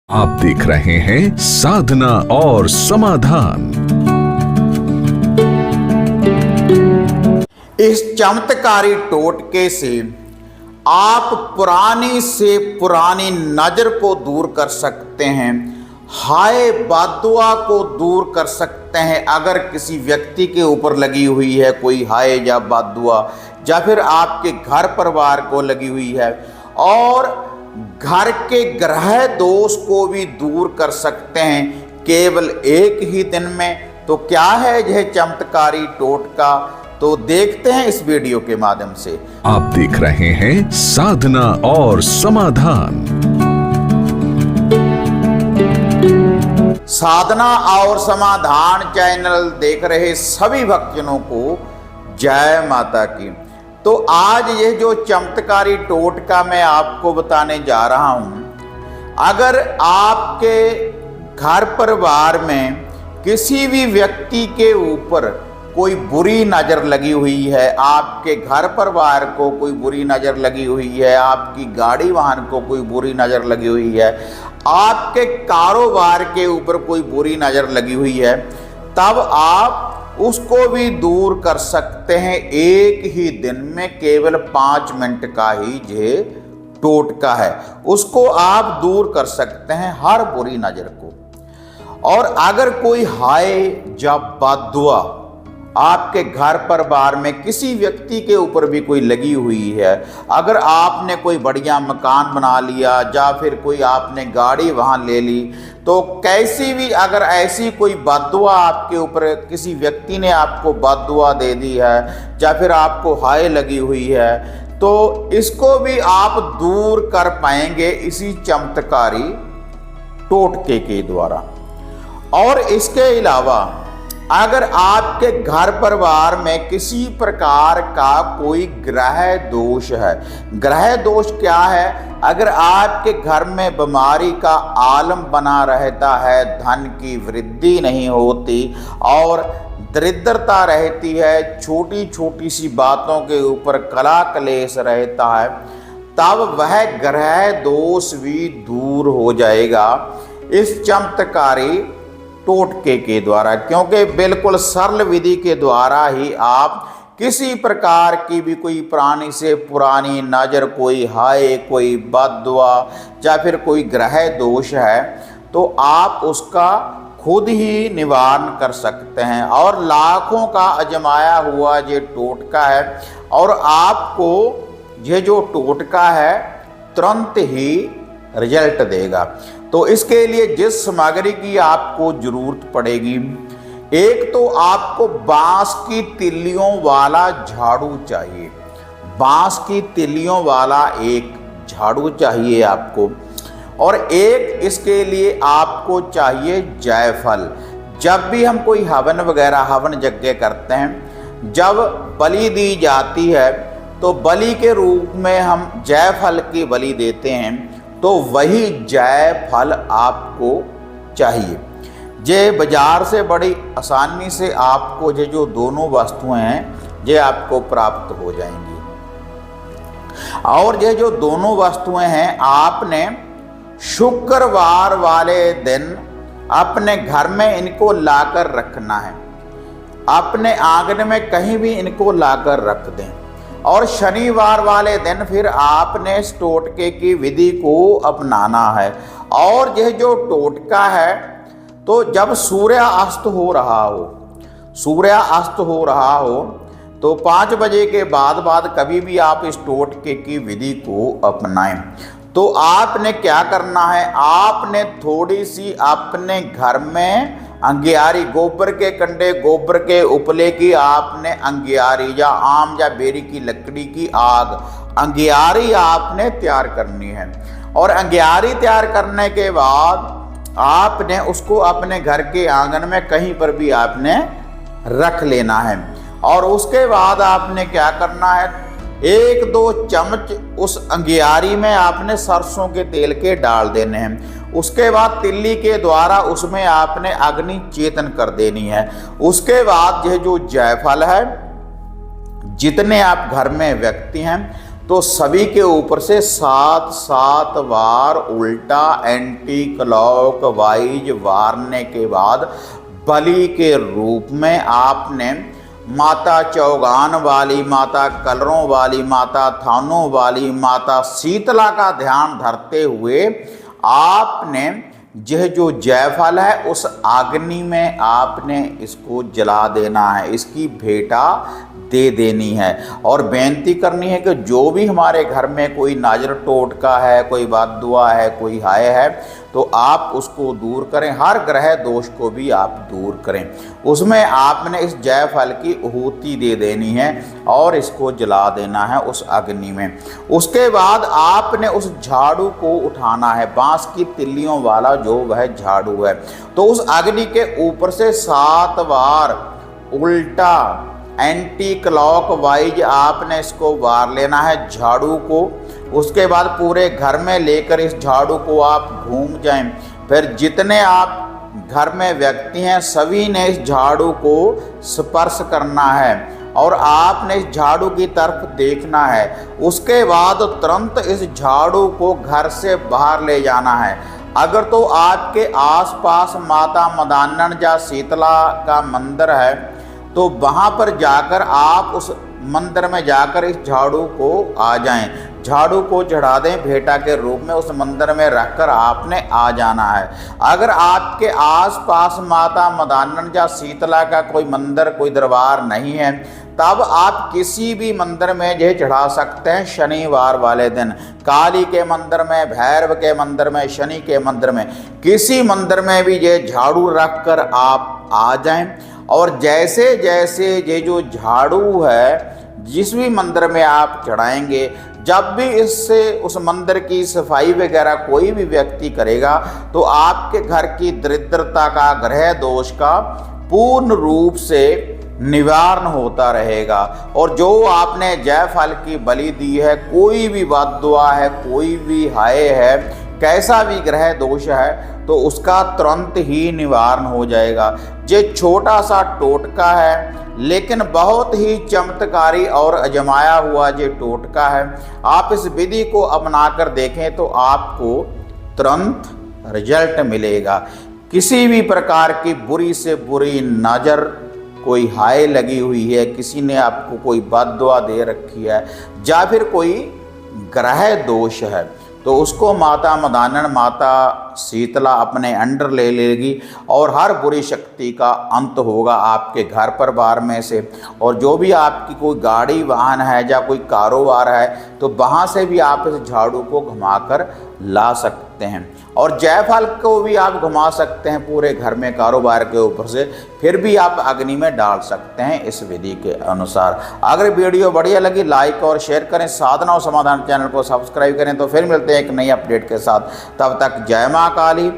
आप देख रहे हैं साधना और समाधान। इस चमत्कारी टोटके से आप पुरानी से पुरानी नजर को दूर कर सकते हैं, हाय बददुआ को दूर कर सकते हैं। अगर किसी व्यक्ति के ऊपर लगी हुई है कोई हाय या बददुआ, या फिर आपके घर परिवार को लगी हुई है, और घर के ग्रह दोष को भी दूर कर सकते हैं केवल एक ही दिन में। तो क्या है यह चमत्कारी टोटका, तो देखते हैं इस वीडियो के माध्यम से। आप देख रहे हैं साधना और समाधान। साधना और समाधान चैनल देख रहे सभी भक्तजनों को जय माता की। तो आज ये जो चमत्कारी टोटका मैं आपको बताने जा रहा हूं, अगर आपके घर परिवार में किसी भी व्यक्ति के ऊपर कोई बुरी नज़र लगी हुई है, आपके घर परिवार को कोई बुरी नज़र लगी हुई है, आपकी गाड़ी वाहन को कोई बुरी नज़र लगी हुई है, आपके कारोबार के ऊपर कोई बुरी नज़र लगी हुई है, तब आप उसको भी दूर कर सकते हैं एक ही दिन में। केवल 5 मिनट का ही ये टोटका है, उसको आप दूर कर सकते हैं हर बुरी नज़र को। और अगर कोई हाय या बददुआ आपके घर परिवार में किसी व्यक्ति के ऊपर भी कोई लगी हुई है, अगर आपने कोई बढ़िया मकान बना लिया या फिर कोई आपने गाड़ी वहाँ ले ली, तो कैसी भी अगर ऐसी कोई बददुआ आपके ऊपर किसी व्यक्ति ने आपको बददुआ दे दी है या फिर आपको हाय लगी हुई है, तो इसको भी आप दूर कर पाएंगे इसी चमत्कारी टोटके के द्वारा। और इसके अलावा अगर आपके घर परिवार में किसी प्रकार का कोई ग्रह दोष है, ग्रह दोष क्या है? अगर आपके घर में बीमारी का आलम बना रहता है, धन की वृद्धि नहीं होती और दरिद्रता रहती है, छोटी छोटी सी बातों के ऊपर कला कलेश रहता है, तब वह ग्रह दोष भी दूर हो जाएगा इस चमत्कारी टोटके के द्वारा। क्योंकि बिल्कुल सरल विधि के द्वारा ही आप किसी प्रकार की भी कोई पुरानी से पुरानी नज़र, कोई हाय, कोई बददुआ या फिर कोई ग्रह दोष है, तो आप उसका खुद ही निवारण कर सकते हैं। और लाखों का आजमाया हुआ ये टोटका है, और आपको ये जो टोटका है तुरंत ही रिजल्ट देगा। तो इसके लिए जिस सामग्री की आपको जरूरत पड़ेगी, एक तो आपको बांस की तिल्लियों वाला झाड़ू चाहिए, बांस की तिल्लियों वाला एक झाड़ू चाहिए आपको। और एक इसके लिए आपको चाहिए जायफल। जब भी हम कोई हवन वगैरह हवन यज्ञ करते हैं, जब बलि दी जाती है, तो बलि के रूप में हम जायफल की बलि देते हैं, तो वही जायफल आपको चाहिए। ये बाजार से बड़ी आसानी से आपको ये जो दोनों वस्तुएं हैं ये आपको प्राप्त हो जाएंगी। और ये जो दोनों वस्तुएं हैं, आपने शुक्रवार वाले दिन अपने घर में इनको लाकर रखना है, अपने आंगन में कहीं भी इनको लाकर रख दें। और शनिवार वाले दिन फिर आपने इस टोटके की विधि को अपनाना है। और यह जो टोटका है, तो जब सूर्य अस्त हो रहा हो, सूर्य अस्त हो रहा हो, तो 5 बजे के बाद कभी भी आप इस टोटके की विधि को अपनाएं। तो आपने क्या करना है, आपने थोड़ी सी अपने घर में अंगियारी, गोबर के कंडे, गोबर के उपले की आपने अंगियारी या आम या बेरी की लकड़ी की आग, अंगियारी आपने तैयार करनी है। और अंगियारी तैयार करने के बाद आपने उसको अपने घर के आंगन में कहीं पर भी आपने रख लेना है। और उसके बाद आपने क्या करना है, 1-2 चम्मच उस अंगियारी में आपने सरसों के तेल के डाल देने हैं। उसके बाद तिल्ली के द्वारा उसमें आपने अग्नि चेतन कर देनी है। उसके बाद यह जो जायफल है, जितने आप घर में व्यक्ति हैं, तो सभी के ऊपर से 7 बार उल्टा एंटी क्लॉक वाइज वारने के बाद बलि के रूप में आपने माता चौगान वाली, माता कलरों वाली, माता थानों वाली, माता शीतला का ध्यान धरते हुए आपने यह जो जायफल है उस अग्नि में आपने इसको जला देना है, इसकी भेंटा दे देनी है। और बेनती करनी है कि जो भी हमारे घर में कोई नाजर टोटका है, कोई बद्दुआ है, कोई हाय है, तो आप उसको दूर करें, हर ग्रह दोष को भी आप दूर करें। उसमें आपने इस जायफल की आहुति दे देनी है और इसको जला देना है उस अग्नि में। उसके बाद आपने उस झाड़ू को उठाना है, बांस की तिल्लियों वाला जो वह झाड़ू है, तो उस अग्नि के ऊपर से 7 बार उल्टा एंटी क्लॉक वाइज आपने इसको वार लेना है झाड़ू को। उसके बाद पूरे घर में लेकर इस झाड़ू को आप घूम जाएं। फिर जितने आप घर में व्यक्ति हैं सभी ने इस झाड़ू को स्पर्श करना है और आपने इस झाड़ू की तरफ देखना है। उसके बाद तुरंत इस झाड़ू को घर से बाहर ले जाना है। अगर तो आपके आसपास माता मदानन या शीतला का मंदिर है तो वहाँ पर जाकर आप उस मंदिर में जाकर इस झाड़ू को आ जाएं, झाड़ू को चढ़ा दें भेंटा के रूप में, उस मंदिर में रखकर आपने आ जाना है। अगर आपके आसपास माता मदानन या शीतला का कोई मंदिर, कोई दरबार नहीं है, तब आप किसी भी मंदिर में यह चढ़ा सकते हैं। शनिवार वाले दिन काली के मंदिर में, भैरव के मंदिर में, शनि के मंदिर में, किसी मंदिर में भी ये झाड़ू रख कर आप आ जाएं। और जैसे जैसे ये जो झाड़ू है जिस भी मंदिर में आप चढ़ाएंगे, जब भी इससे उस मंदिर की सफाई वगैरह कोई भी व्यक्ति करेगा तो आपके घर की दरिद्रता का, ग्रह दोष का पूर्ण रूप से निवारण होता रहेगा। और जो आपने जायफल की बलि दी है, कोई भी बद्दुआ है, कोई भी हाय है, कैसा भी ग्रह दोष है, तो उसका तुरंत ही निवारण हो जाएगा। ये छोटा सा टोटका है लेकिन बहुत ही चमत्कारी और आजमाया हुआ ये टोटका है। आप इस विधि को अपनाकर देखें तो आपको तुरंत रिजल्ट मिलेगा। किसी भी प्रकार की बुरी से बुरी नज़र, कोई हाय लगी हुई है, किसी ने आपको कोई बद्दुआ दे रखी है या फिर कोई ग्रह दोष है, तो उसको माता मदानन, माता शीतला अपने अंडर ले लेगी और हर बुरी शक्ति का अंत होगा आपके घर परिवार में से। और जो भी आपकी कोई गाड़ी वाहन है या कोई कारोबार है तो वहाँ से भी आप इस झाड़ू को घुमाकर ला सकते हैं। और जायफल को भी आप घुमा सकते हैं पूरे घर में कारोबार के ऊपर से, फिर भी आप अग्नि में डाल सकते हैं इस विधि के अनुसार। अगर वीडियो बढ़िया लगी लाइक और शेयर करें, साधना और समाधान चैनल को सब्सक्राइब करें। तो फिर मिलते हैं एक नई अपडेट के साथ, तब तक जय माँ काली,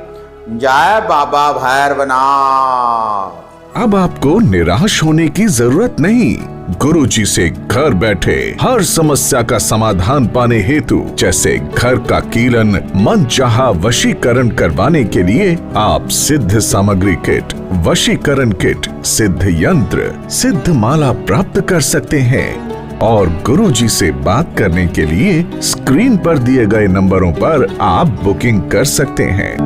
जय बाबा भैरवनाथ। अब आपको निराश होने की जरूरत नहीं। गुरुजी से घर बैठे हर समस्या का समाधान पाने हेतु, जैसे घर का कीलन, मनचाहा वशीकरण करवाने के लिए आप सिद्ध सामग्री किट, वशीकरण किट, सिद्ध यंत्र, सिद्ध माला प्राप्त कर सकते हैं। और गुरुजी से बात करने के लिए स्क्रीन पर दिए गए नंबरों पर आप बुकिंग कर सकते हैं।